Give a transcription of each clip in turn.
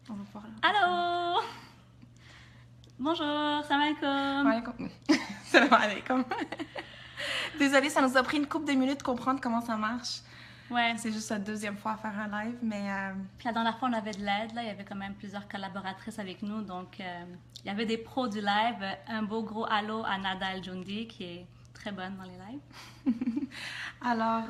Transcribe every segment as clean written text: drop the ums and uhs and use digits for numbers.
On va pouvoir... Allô! Bonjour, salam alaikum. Alaikum. Salam alaikum. Désolée, ça nous a pris une couple de minutes de comprendre comment ça marche. Ouais. C'est juste la deuxième fois à faire un live, mais... Puis la dernière fois, on avait de l'aide, là. Il y avait quand même plusieurs collaboratrices avec nous. Donc, il y avait des pros du live. Un beau gros allô à Nada El-Joundi, qui est très bonne dans les lives. Alors,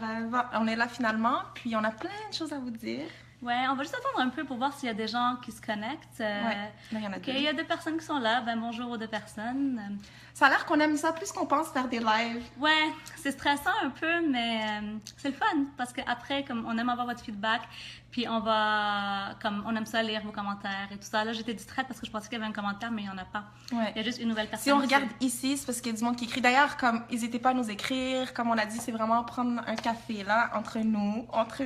on est là finalement, puis on a plein de choses à vous dire. Ouais, on va juste attendre un peu pour voir s'il y a des gens qui se connectent. Ouais, là, il y en a OK, deux. il y a 2 personnes qui sont là. Ben, bonjour aux 2 personnes. Ça a l'air qu'on aime ça plus qu'on pense faire des lives. Ouais, c'est stressant un peu, mais c'est le fun parce qu'après, comme on aime avoir votre feedback, puis on aime ça lire vos commentaires et tout ça. Là, j'étais distraite parce que je pensais qu'il y avait un commentaire, mais il n'y en a pas. Ouais. Il y a juste une nouvelle personne. Si on regarde ici, c'est parce qu'il y a du monde qui écrit. D'ailleurs, comme n'hésitez pas à nous écrire, comme on a dit, c'est vraiment prendre un café là, entre nous. Entre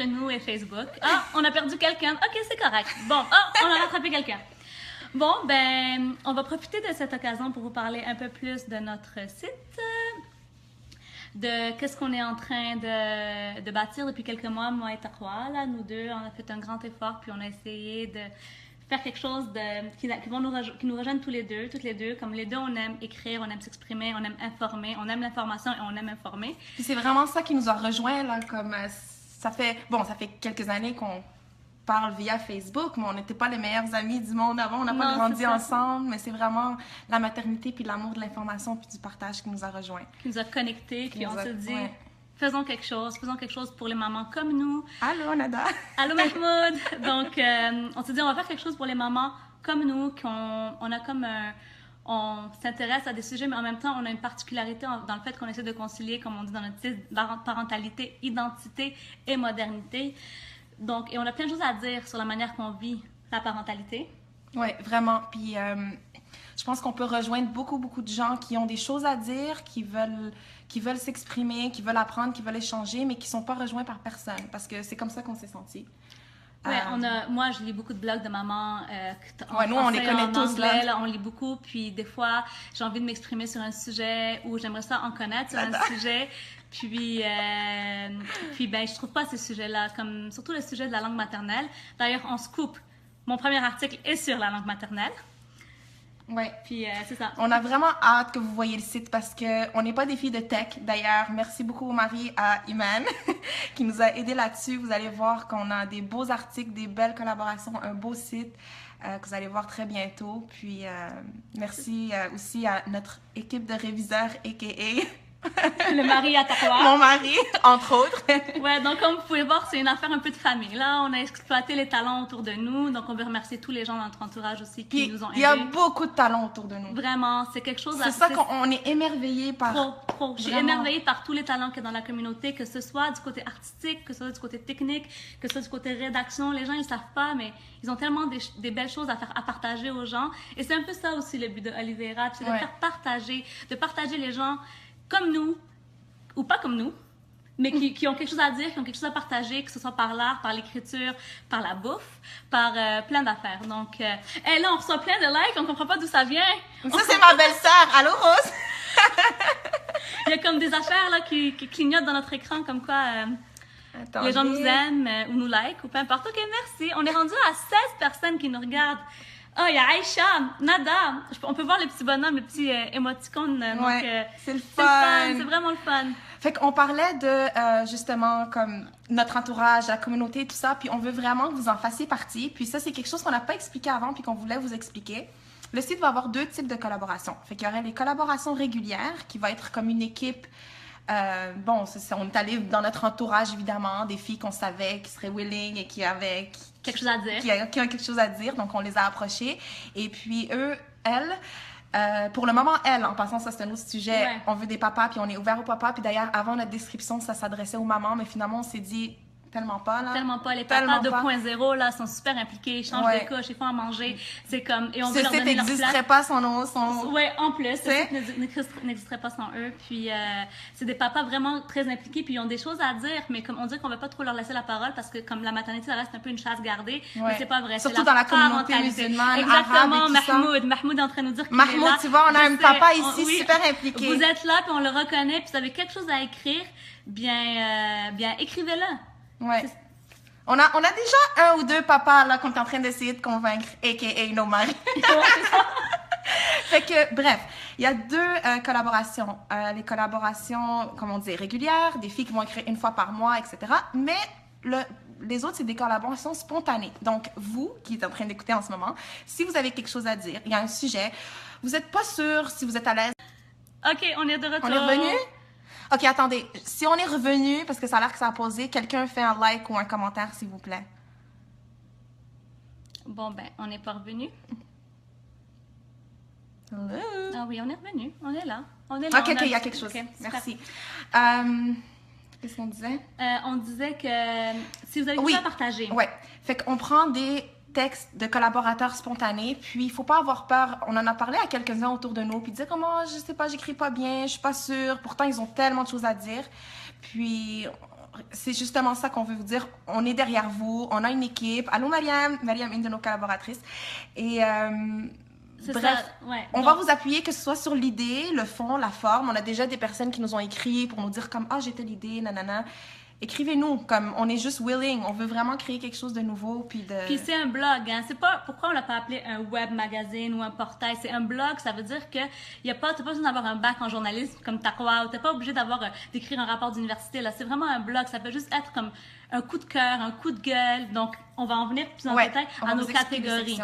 nous et Facebook. Ah, on a perdu quelqu'un. OK, c'est correct. Bon, on a rattrapé quelqu'un. Bon, ben, on va profiter de cette occasion pour vous parler un peu plus de notre site, de qu'est-ce qu'on est en train de bâtir depuis quelques mois, moi et Taqwa. Là, nous deux, on a fait un grand effort, puis on a essayé de faire quelque chose qui nous rejoigne toutes les deux. Comme les deux, on aime écrire, on aime s'exprimer, on aime informer, on aime l'information et on aime informer. Puis c'est vraiment ça qui nous a rejoints, là, comme ça fait quelques années qu'on parle via Facebook, mais on n'était pas les meilleurs amis du monde avant, on n'a pas grandi ensemble, mais c'est vraiment la maternité puis l'amour de l'information puis du partage qui nous a rejoints. Qui nous a connectés, puis on s'est dit, faisons quelque chose pour les mamans comme nous. Allô, Nada! Allô, Mahmoud! Donc, on s'est dit, on va faire quelque chose pour les mamans comme nous, on s'intéresse à des sujets, mais en même temps, on a une particularité dans le fait qu'on essaie de concilier, comme on dit dans notre titre, parentalité, identité et modernité. Donc, et on a plein de choses à dire sur la manière qu'on vit la parentalité. Oui, vraiment. Puis, je pense qu'on peut rejoindre beaucoup de gens qui ont des choses à dire, qui veulent s'exprimer, qui veulent apprendre, qui veulent échanger, mais qui ne sont pas rejoints par personne, parce que c'est comme ça qu'on s'est sentis. Ouais, moi, je lis beaucoup de blogs de mamans. Nous, on les connaît tous, anglais, là. On lit beaucoup, puis des fois, j'ai envie de m'exprimer sur un sujet ou j'aimerais ça en connaître sur un sujet. Puis ben, je trouve pas ces sujets-là, comme surtout le sujet de la langue maternelle. D'ailleurs, on se coupe. Mon premier article est sur la langue maternelle. Oui. Puis c'est ça. On a vraiment hâte que vous voyez le site parce qu'on n'est pas des filles de tech. D'ailleurs, merci beaucoup au mari à Iman qui nous a aidés là-dessus. Vous allez voir qu'on a des beaux articles, des belles collaborations, un beau site que vous allez voir très bientôt. Puis merci aussi à notre équipe de réviseurs, a.k.a. Le mari à Taqwa. Mon mari, entre autres. Ouais, donc comme vous pouvez voir, c'est une affaire un peu de famille. Là, on a exploité les talents autour de nous, donc on veut remercier tous les gens dans notre entourage aussi qui nous ont aidés. Il y a beaucoup de talents autour de nous. Vraiment, c'est quelque chose... C'est ça qu'on est émerveillés par... Trop. Je suis émerveillée par tous les talents qu'il y a dans la communauté, que ce soit du côté artistique, que ce soit du côté technique, que ce soit du côté rédaction. Les gens, ils savent pas, mais ils ont tellement des belles choses à partager aux gens. Et c'est un peu ça aussi le but de Olivera, c'est de faire partager, de partager les gens comme nous, ou pas comme nous, mais qui ont quelque chose à dire, qui ont quelque chose à partager, que ce soit par l'art, par l'écriture, par la bouffe, par plein d'affaires. Donc, là, on reçoit plein de likes, on comprend pas d'où ça vient. Ça, c'est ma belle-sœur. Allô, Rose? Il y a comme des affaires là, qui clignotent dans notre écran, comme quoi les gens nous aiment ou nous like, ou peu importe. OK, merci. On est rendu à 16 personnes qui nous regardent. Ah, il y a Aïcha, Nada. On peut voir le petit bonhomme, le petit émoticône. C'est le fun. C'est vraiment le fun. Fait qu'on parlait de, justement, comme notre entourage, la communauté, tout ça, puis on veut vraiment que vous en fassiez partie. Puis ça, c'est quelque chose qu'on n'a pas expliqué avant, puis qu'on voulait vous expliquer. Le site va avoir 2 types de collaborations. Fait qu'il y aurait les collaborations régulières, qui va être comme une équipe... on est allé dans notre entourage, évidemment, des filles qu'on savait qui seraient willing et qui avaient... quelque chose à dire. Qui ont quelque chose à dire, donc on les a approchés. Et puis elles, pour le moment, en passant, ça c'est un autre sujet, on veut des papas, puis on est ouvert aux papas. Puis d'ailleurs, avant notre description, ça s'adressait aux mamans, mais finalement, on s'est dit... Tellement pas, là. Tellement pas. Les papas 2.0, là, sont super impliqués. Ils changent de couche, ils font à manger. C'est comme... Et on veut leur donner leur place. Ce site n'existerait pas sans eux. Oui, en plus. Ce site n'existerait pas sans eux. Puis, c'est des papas vraiment très impliqués. Puis, ils ont des choses à dire. Mais comme on dit qu'on ne veut pas trop leur laisser la parole parce que comme la maternité, ça reste un peu une chasse gardée. Mais c'est pas vrai. Surtout dans la communauté musulmane, exactement, arabe et tout ça. Mahmoud est en train de nous dire qu'il Mahmoud, est là. tu vois, on a un papa ici super impliqué. Vous êtes là, puis on le reconnaît. Puis, vous avez quelque chose à écrire. Bien écrivez-le. Ouais. On a déjà un ou deux papas là qu'on est en train d'essayer de convaincre, a.k.a. nos maris. Fait que, bref, il y a deux collaborations. Les collaborations, comme on dit, régulières, des filles qui vont écrire une fois par mois, etc. Mais les autres, c'est des collaborations spontanées. Donc, vous, qui êtes en train d'écouter en ce moment, si vous avez quelque chose à dire, il y a un sujet, vous n'êtes pas sûr si vous êtes à l'aise. OK, on est de retour. On est revenu? OK, attendez. Si on est revenu, parce que ça a l'air que ça a posé, quelqu'un fait un like ou un commentaire, s'il vous plaît. Bon, ben, on n'est pas revenu. Hello? Ah oui, on est revenu. On est là. On est là. OK, il y a quelque chose. Okay, merci. Qu'est-ce qu'on disait? On disait que si vous avez quelque chose à partager. Oui. Fait qu'on prend des textes de collaborateurs spontanés, puis il faut pas avoir peur. On en a parlé à quelques-uns autour de nous, puis dire comment, je sais pas, j'écris pas bien, je suis pas sûre. Pourtant, ils ont tellement de choses à dire. Puis, c'est justement ça qu'on veut vous dire. On est derrière vous, on a une équipe. Allô, Mariam. Mariam, une de nos collaboratrices. Et... bref, on va vous appuyer, que ce soit sur l'idée, le fond, la forme. On a déjà des personnes qui nous ont écrit pour nous dire comme « Ah, j'ai telle idée, nanana ». Écrivez-nous, comme on est juste willing. On veut vraiment créer quelque chose de nouveau. Puis c'est un blog, hein. C'est pas... Pourquoi on l'a pas appelé un web magazine ou un portail? C'est un blog, ça veut dire que t'as pas besoin d'avoir un bac en journalisme comme Takwa, ou t'es pas obligé d'écrire un rapport d'université, là. C'est vraiment un blog. Ça peut juste être comme un coup de cœur, un coup de gueule. Donc, on va en venir plus en détail à nos catégories.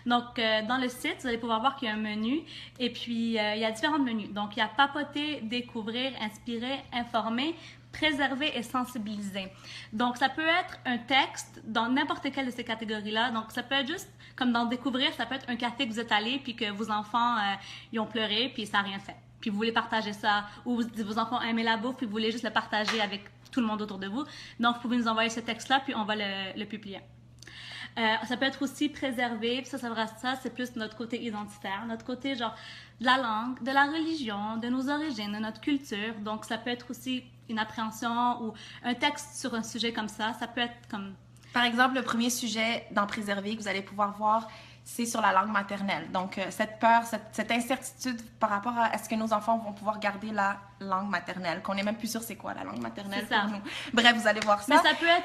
Donc, dans le site, vous allez pouvoir voir qu'il y a un menu et puis il y a différents menus. Donc, il y a papoter, découvrir, inspirer, informer, préserver et sensibiliser. Donc, ça peut être un texte dans n'importe quelle de ces catégories-là. Donc, ça peut être juste comme dans découvrir, ça peut être un café que vous êtes allé puis que vos enfants, ils ont pleuré puis ça n'a rien fait. Puis vous voulez partager ça, ou vos enfants aimaient la bouffe puis vous voulez juste le partager avec tout le monde autour de vous. Donc, vous pouvez nous envoyer ce texte-là puis on va le publier. Ça peut être aussi préservé, puis ça c'est plus notre côté identitaire, notre côté genre de la langue, de la religion, de nos origines, de notre culture. Donc ça peut être aussi une appréhension ou un texte sur un sujet comme ça. Ça peut être comme... Par exemple, le premier sujet dans Préserver que vous allez pouvoir voir, c'est sur la langue maternelle. Donc, cette peur, cette incertitude par rapport à est-ce que nos enfants vont pouvoir garder la langue maternelle, qu'on n'est même plus sûr c'est quoi la langue maternelle pour nous. Bref, vous allez voir ça.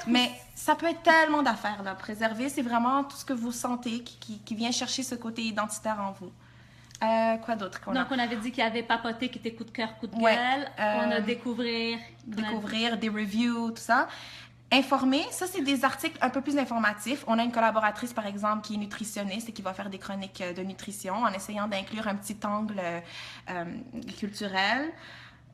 Mais ça peut être tellement d'affaires, là. Préserver, c'est vraiment tout ce que vous sentez qui vient chercher ce côté identitaire en vous. Quoi d'autre qu'on a? Donc, on avait dit qu'il y avait papoter qui était coup de cœur, coup de gueule. On a découvrir, des reviews, tout ça. Informer, ça, c'est des articles un peu plus informatifs. On a une collaboratrice, par exemple, qui est nutritionniste et qui va faire des chroniques de nutrition en essayant d'inclure un petit angle culturel.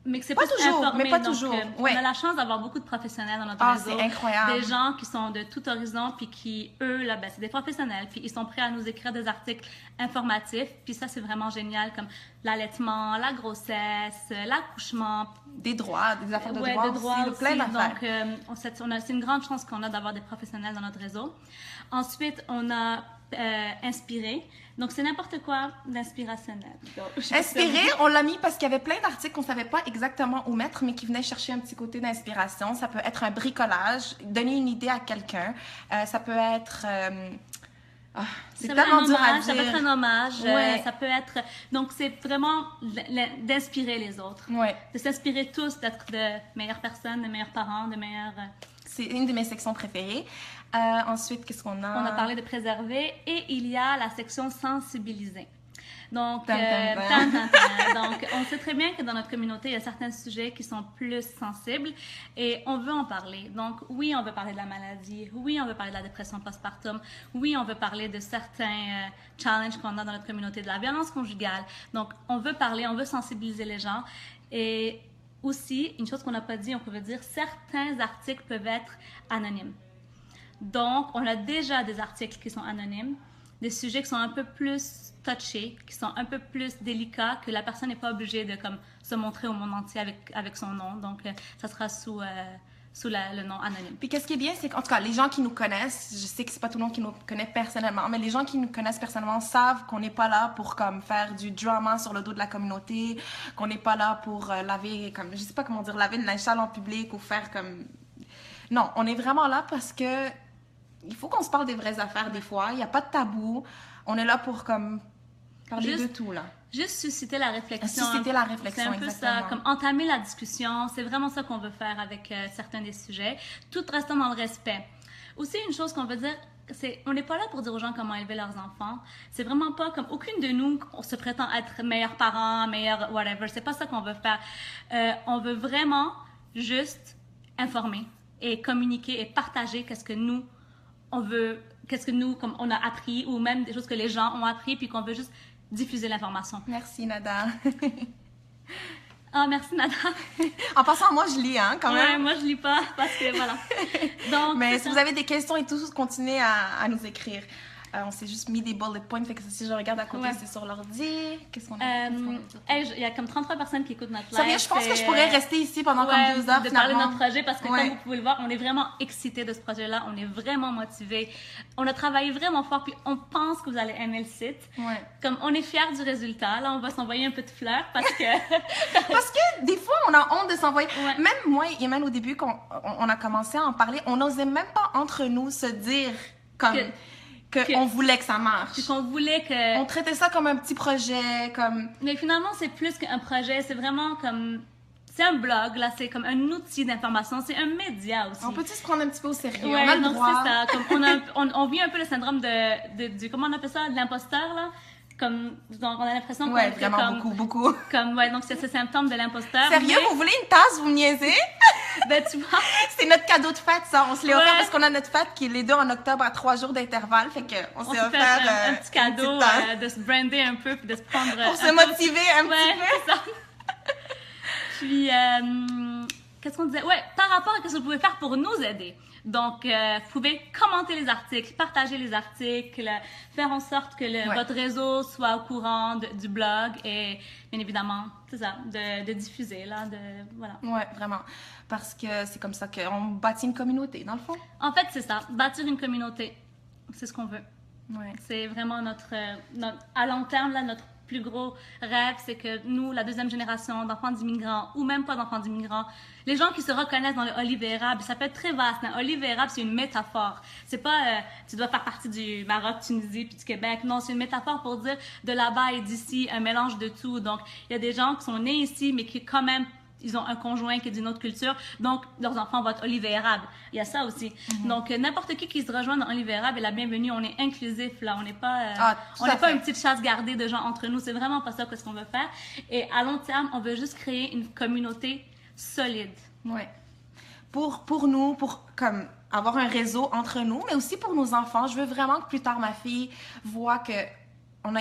Mais que c'est pas toujours, informé, mais pas donc, toujours. On a la chance d'avoir beaucoup de professionnels dans notre réseau. C'est incroyable. Des gens qui sont de tout horizon, puis qui, eux, là, ben, c'est des professionnels, puis ils sont prêts à nous écrire des articles informatifs. Puis ça, c'est vraiment génial, comme l'allaitement, la grossesse, l'accouchement. Des droits, des affaires de droits aussi, plein d'affaires. Donc, c'est une grande chance qu'on a d'avoir des professionnels dans notre réseau. Ensuite, on a inspiré. Donc, c'est n'importe quoi d'inspirationnel. Inspiré, on l'a mis parce qu'il y avait plein d'articles qu'on ne savait pas exactement où mettre, mais qui venaient chercher un petit côté d'inspiration. Ça peut être un bricolage, donner une idée à quelqu'un. Ça peut être... c'est tellement dur à dire. Ça peut être un hommage. Ça peut être... Donc, c'est vraiment d'inspirer les autres. De s'inspirer tous, d'être de meilleures personnes, de meilleurs parents, de meilleurs... C'est une de mes sections préférées. Ensuite, qu'est-ce qu'on a? On a parlé de préserver et il y a la section sensibiliser. Donc, donc, on sait très bien que dans notre communauté, il y a certains sujets qui sont plus sensibles et on veut en parler. Donc, oui, on veut parler de la maladie. Oui, on veut parler de la dépression postpartum. Oui, on veut parler de certains challenges qu'on a dans notre communauté, de la violence conjugale. Donc, on veut parler, on veut sensibiliser les gens. Et aussi, une chose qu'on n'a pas dit, on peut dire, certains articles peuvent être anonymes. Donc, on a déjà des articles qui sont anonymes, des sujets qui sont un peu plus touchés, qui sont un peu plus délicats, que la personne n'est pas obligée de comme, se montrer au monde entier avec son nom. Donc, ça sera sous le nom anonyme. Puis qu'est-ce qui est bien, c'est qu'en tout cas, les gens qui nous connaissent, je sais que c'est pas tout le monde qui nous connaît personnellement, mais les gens qui nous connaissent personnellement savent qu'on n'est pas là pour comme faire du drama sur le dos de la communauté, qu'on n'est pas là pour laver, comme, je sais pas comment dire, laver le linge sale en public ou faire comme... Non, on est vraiment là parce que il faut qu'on se parle des vraies affaires des fois. Il n'y a pas de tabou. On est là pour comme parler de tout, là. Juste susciter la réflexion. Susciter la réflexion, c'est un peu exactement. ça, comme entamer la discussion. C'est vraiment ça qu'on veut faire avec certains des sujets, tout restant dans le respect. Aussi, une chose qu'on veut dire, c'est on n'est pas là pour dire aux gens comment élever leurs enfants. C'est vraiment pas comme aucune de nous on se prétend être meilleurs parents, meilleurs whatever. C'est pas ça qu'on veut faire. On veut vraiment juste informer et communiquer et partager qu'est-ce que nous on veut, qu'est-ce que nous comme on a appris ou même des choses que les gens ont appris puis qu'on veut juste diffuser l'information. Merci, Nada. Ah, merci, Nada. En passant, moi, je lis, hein, quand même. Ouais, moi, je lis pas parce que voilà. Donc, mais si vous avez des questions et tout, continuez à nous écrire. On s'est juste mis des bullet points, fait que si je regarde à côté, c'est sur l'ordi. Qu'est-ce qu'on a? Il y a comme 33 personnes qui écoutent notre live. Sérieux, je pense que je pourrais rester ici pendant comme 2 heures, de finalement. parler de notre projet parce que comme vous pouvez le voir, on est vraiment excités de ce projet-là. On est vraiment motivés. On a travaillé vraiment fort puis on pense que vous allez aimer le site. Ouais. Comme on est fiers du résultat. Là, on va s'envoyer un peu de fleurs parce que... parce que des fois, on a honte de s'envoyer. Ouais. Même moi et même au début, quand on a commencé à en parler, on n'osait même pas entre nous se dire comme... qu'on voulait que ça marche. Puis qu'on voulait que... On traitait ça comme un petit projet, comme... Mais finalement, c'est plus qu'un projet. C'est vraiment comme... C'est un blog, là. C'est comme un outil d'information. C'est un média aussi. On peut-tu se prendre un petit peu au sérieux? Ouais, on a le donc droit. c'est ça. Comme on vit un peu le syndrome du... Comment on appelle ça? De l'imposteur, là? Comme... Donc, on a l'impression ouais, vraiment comme, beaucoup. Comme, ouais, donc c'est ce symptôme de l'imposteur. Sérieux? Mais... Vous voulez une tasse? Vous me niaisez? Ben, tu vois... C'est notre cadeau de fête, ça. On se l'est offert parce qu'on a notre fête qui est les deux en octobre à 3 jours d'intervalle. Fait qu'on s'est offert un petit cadeau de se brander un peu puis de se prendre... Pour se motiver un petit peu. C'est ça. Puis, qu'est-ce qu'on disait? Ouais, par rapport à ce que vous pouvez faire pour nous aider. Donc, vous pouvez commenter les articles, partager les articles, faire en sorte que votre réseau soit au courant du blog et, bien évidemment, c'est ça, de diffuser, là, voilà. Ouais, vraiment. Parce que c'est comme ça qu'on bâtit une communauté, dans le fond. En fait, c'est ça. Bâtir une communauté, c'est ce qu'on veut. Ouais. C'est vraiment notre, à long terme, là, notre plus gros rêve, c'est que nous, la deuxième génération d'enfants d'immigrants, ou même pas d'enfants d'immigrants, les gens qui se reconnaissent dans le olive érable, ça peut être très vaste. Hein? Olive érable, c'est une métaphore. C'est pas tu dois faire partie du Maroc, Tunisie, puis du Québec. Non, c'est une métaphore pour dire de là-bas et d'ici, un mélange de tout. Donc, il y a des gens qui sont nés ici, mais qui quand même ils ont un conjoint qui est d'une autre culture, donc leurs enfants vont être olive et érable. Il y a ça aussi. Donc, n'importe qui se rejoint dans olive et érable est la bienvenue. On est inclusif, là. On n'est pas, pas une petite chasse gardée de gens entre nous. C'est vraiment pas ça que ce qu'on veut faire. Et à long terme, on veut juste créer une communauté solide. Ouais. Pour nous, pour comme avoir un réseau entre nous, mais aussi pour nos enfants. Je veux vraiment que plus tard, ma fille voit que on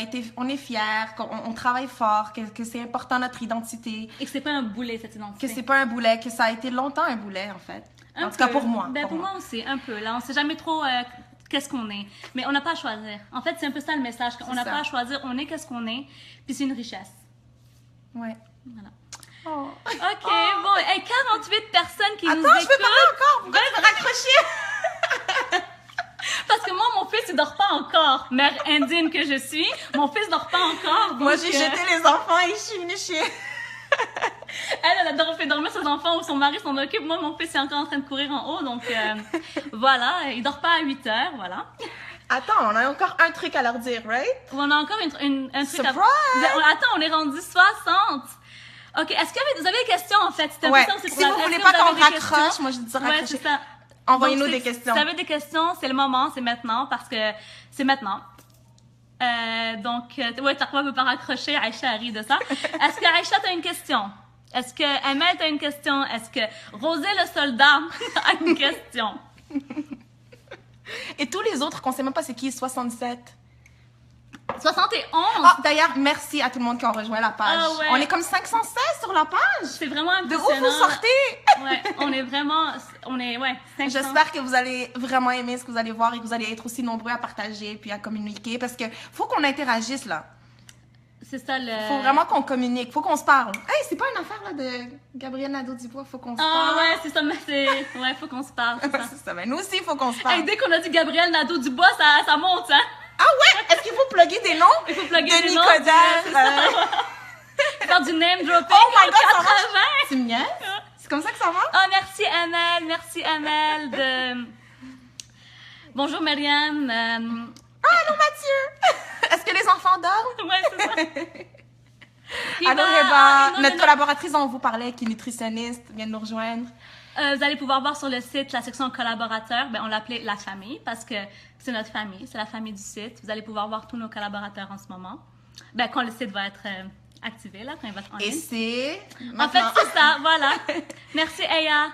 est fiers, qu'on travaille fort, que c'est important notre identité. Et que c'est pas un boulet, cette identité. Que c'est pas un boulet, que ça a été longtemps un boulet, en fait. En tout cas, pour moi. Ben, pour moi aussi, un peu. Là, on sait jamais trop qu'est-ce qu'on est. Mais on n'a pas à choisir. En fait, c'est un peu ça le message. On n'a pas à choisir, on est qu'est-ce qu'on est, puis c'est une richesse. Ouais. Voilà. Oh. OK, bon. Hey, 48 personnes qui nous écoutent. Attends, je veux parler encore. Pourquoi tu veux raccrocher? Parce que moi, mon fils, il dort pas encore. Mère indienne que je suis, mon fils dort pas encore. Donc, moi, j'ai jeté les enfants et je suis venue chez... Elle fait dormir ses enfants ou son mari s'en occupe. Moi, mon fils est encore en train de courir en haut. Donc, voilà. Il dort pas à 8 heures, voilà. Attends, on a encore un truc à leur dire, right? On a encore un truc Surprise! Attends, on est rendu 60. OK, est-ce que vous avez des questions, en fait? Si vous voulez pas qu'on raccroche, moi, je dis raccrocher. Ouais, c'est ça. Envoyez-nous des questions. Si vous avez des questions, c'est le moment, c'est maintenant, parce que c'est maintenant. Donc, ouais, Tarwa ne peut pas raccrocher, Aïcha rit de ça. Est-ce que Aïcha, tu as une question? Est-ce que Amel, tu as une question? Est-ce que Rosé le soldat a une question? Et tous les autres qu'on sait même pas c'est qui, 67. 71! Ah, d'ailleurs, merci à tout le monde qui a rejoint la page. Ah, ouais. On est comme 516 sur la page. C'est vraiment impressionnant. De où vous sortez? Ouais, on est vraiment... ouais, 500. J'espère que vous allez vraiment aimer ce que vous allez voir et que vous allez être aussi nombreux à partager puis à communiquer parce que faut qu'on interagisse, là. C'est ça, faut vraiment qu'on communique, faut qu'on se parle. Hey, c'est pas une affaire, là, de Gabriel Nadeau-Dubois, faut qu'on se parle. Ah ouais, c'est ça, mais ouais, faut qu'on se parle, c'est ça. C'est ça, mais nous aussi, faut qu'on se parle. Hey, dès qu'on a dit Gabriel Nadeau-Dubois, ça monte, hein? Ah ouais? Est-ce qu'il faut plugger des noms? Il faut plugger de des noms. Nicodère. Faire du name dropping. Oh my God, 80! Tu me niaises? C'est comme ça que ça marche? Oh, merci Amel Bonjour Myriam. Allô Mathieu! Est-ce que les enfants dorment? Ouais, c'est ça. Allô Reba, notre collaboratrice dont on vous parlait, qui est nutritionniste, vient de nous rejoindre. Vous allez pouvoir voir sur le site la section collaborateurs. Ben, on l'appelait la famille parce que c'est notre famille, c'est la famille du site. Vous allez pouvoir voir tous nos collaborateurs en ce moment. Ben, quand le site va être activé, là, quand il va être en ligne. Et c'est... En fait, c'est ça, voilà. Merci, Aya.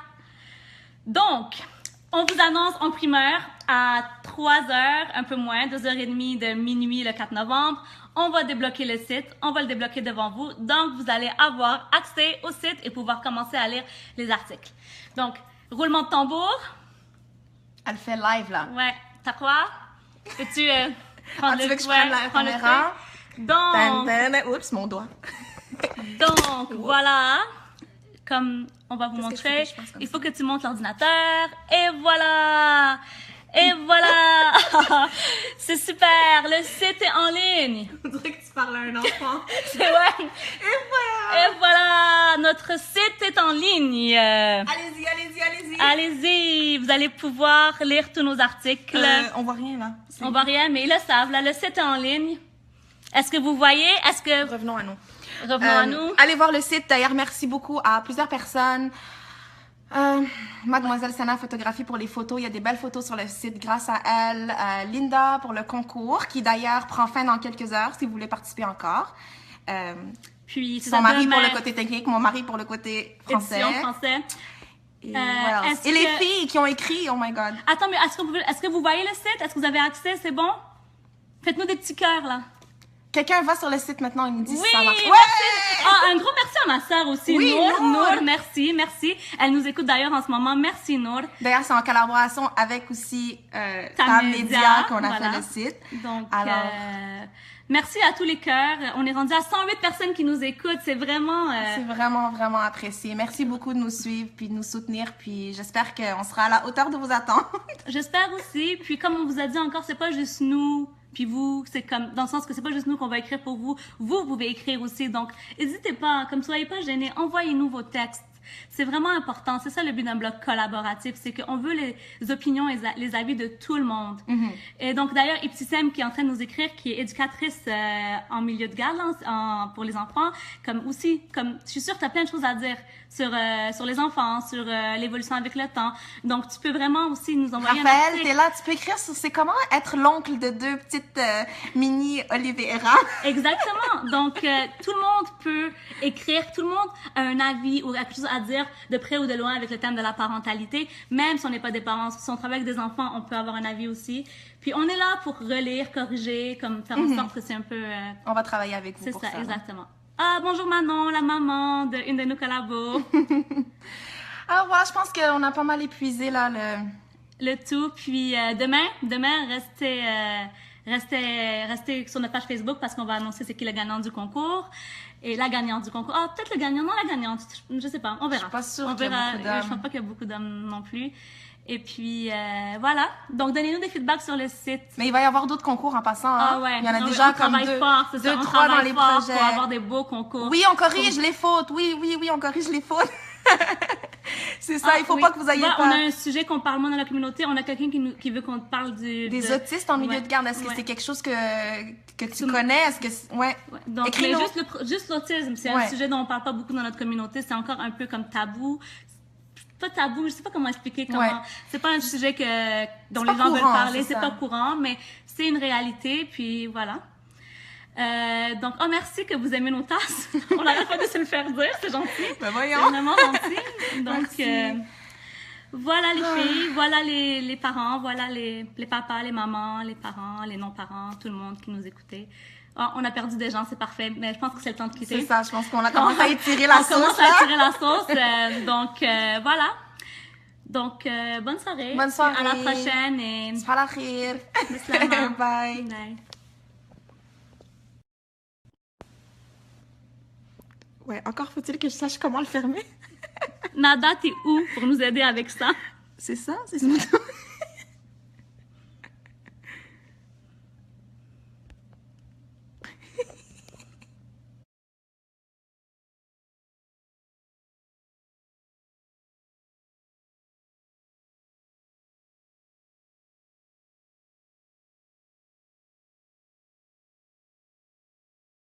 Donc, on vous annonce en primeur à 3h, un peu moins, 2h30 de minuit le 4 novembre. On va débloquer le site, on va le débloquer devant vous. Donc, vous allez avoir accès au site et pouvoir commencer à lire les articles. Donc, roulement de tambour. Elle fait live, là. Ouais, t'as quoi? Peux-tu prendre tu veux que je prenne la prendre le caméra? feu? Donc, Oups, mon doigt. Donc, voilà, comme on va vous Qu'est-ce que montrer, je fasse comme il faut que tu montes l'ordinateur. Et voilà! Et voilà! C'est super! Le site est en ligne! On dirait que tu parles à un enfant. C'est ouais! Et voilà! Et voilà! Notre site est en ligne! Allez-y, allez-y, allez-y! Allez-y! Vous allez pouvoir lire tous nos articles. On voit rien, là. On voit rien, mais ils le savent. Là, le site est en ligne. Est-ce que vous voyez? Est-ce que... Revenons à nous. Revenons à nous. Allez voir le site. D'ailleurs, merci beaucoup à plusieurs personnes. Mademoiselle Sana Photographie pour les photos. Il y a des belles photos sur le site grâce à elle. Linda pour le concours, qui d'ailleurs prend fin dans quelques heures si vous voulez participer encore. Puis, c'est Son ça, mari demain, pour le côté technique, mon mari pour le côté français. édition français. Et, voilà. est-ce Et les que- filles qui ont écrit, oh my God. Attends, mais est-ce que vous voyez le site? Est-ce que vous avez accès? C'est bon? Faites-nous des petits cœurs, là. Quelqu'un va sur le site maintenant et me dit Oui, si ça marche. merci. Ah, un gros merci à ma sœur aussi, Oui, Nour. Nour. Nour, merci, merci. Elle nous écoute d'ailleurs en ce moment. Merci, Nour. D'ailleurs, c'est en collaboration avec aussi Ta Ta Média, Média qu'on a voilà. fait le site. Donc, Alors- merci à tous les cœurs. On est rendu à 108 personnes qui nous écoutent. C'est vraiment... C'est vraiment, vraiment apprécié. Merci beaucoup de nous suivre puis de nous soutenir. Puis j'espère qu'on sera à la hauteur de vos attentes. J'espère aussi. Puis comme on vous a dit encore, c'est pas juste nous. Puis vous, c'est comme dans le sens que c'est pas juste nous qu'on va écrire pour vous. Vous pouvez écrire aussi. Donc, n'hésitez pas. Comme soyez pas gênés. Envoyez-nous vos textes. C'est vraiment important. C'est ça le but d'un blog collaboratif. C'est qu'on veut les opinions et les avis de tout le monde. Et donc, d'ailleurs, Iptissem qui est en train de nous écrire, qui est éducatrice en milieu de garde pour les enfants, comme aussi, comme je suis sûre que tu as plein de choses à dire sur les enfants, sur l'évolution avec le temps. Donc, tu peux vraiment aussi nous envoyer un Raphaël, article. t'es là. Tu peux écrire sur c'est comment être l'oncle de deux petites mini Oliveira. Exactement. Donc, tout le monde peut écrire, tout le monde a un avis ou quelque chose à dire de près ou de loin avec le thème de la parentalité. Même si on n'est pas des parents, si on travaille avec des enfants, on peut avoir un avis aussi. Puis, on est là pour relire, corriger, comme faire en sorte que c'est un peu... On va travailler avec vous c'est pour ça, ça. exactement. Ah, bonjour Manon, la maman d'une de nos collabos. Alors voilà, je pense qu'on a pas mal épuisé là Le tout. Puis, demain, restez sur notre page Facebook parce qu'on va annoncer c'est qui le gagnant du concours. Et la gagnante du concours. Ah, peut-être le gagnant, non la gagnante. Je sais pas, on verra. Je suis pas sûre On qu'il y a verra. beaucoup d'hommes. Je pense pas qu'il y a beaucoup d'hommes non plus. Et puis, voilà. Donc, donnez-nous des feedbacks sur le site. Mais il va y avoir d'autres concours en passant. Ah Hein? ouais. Il y en a Non, déjà on comme travaille fort, c'est ça. deux, On trois dans travaille les fort projets. pour avoir des beaux concours. Oui, on corrige les fautes. Oui, on corrige les fautes. C'est ça, il faut oui. pas que vous ayez Ouais, peur. On a un sujet qu'on parle moins dans la communauté. On a quelqu'un qui veut qu'on parle Des autistes en milieu Ouais. de garde, est-ce que Ouais. c'est quelque chose que tu connais? Est-ce que ouais. Ouais, donc, mais Écris-nous. juste l'autisme, c'est Ouais. un sujet dont on parle pas beaucoup dans notre communauté. C'est encore un peu comme tabou. Pas tabou, je sais pas comment expliquer. Ouais. C'est pas un sujet dont C'est les pas gens veulent courant, parler. c'est C'est ça. pas courant, mais c'est une réalité. Puis voilà. Donc, merci que vous aimez nos tasses. On n'arrête pas de se le faire dire, c'est gentil. Ben C'est voyons. vraiment gentil. Donc, Merci. voilà les filles, voilà les parents, voilà les papas, les mamans, les parents, les non-parents, tout le monde qui nous écoutait. Ah, on a perdu des gens, c'est parfait, mais je pense que c'est le temps de quitter. C'est ça, je pense qu'on a commencé à étirer la On sauce commence à là. tirer la sauce, donc voilà. Donc, bonne soirée. Bonne soirée. À la prochaine et... صباح الخير. Bislama. Bye. Bye. Ouais, encore faut-il que je sache comment le fermer. Nada, t'es où pour nous aider avec ça? C'est ça, c'est ce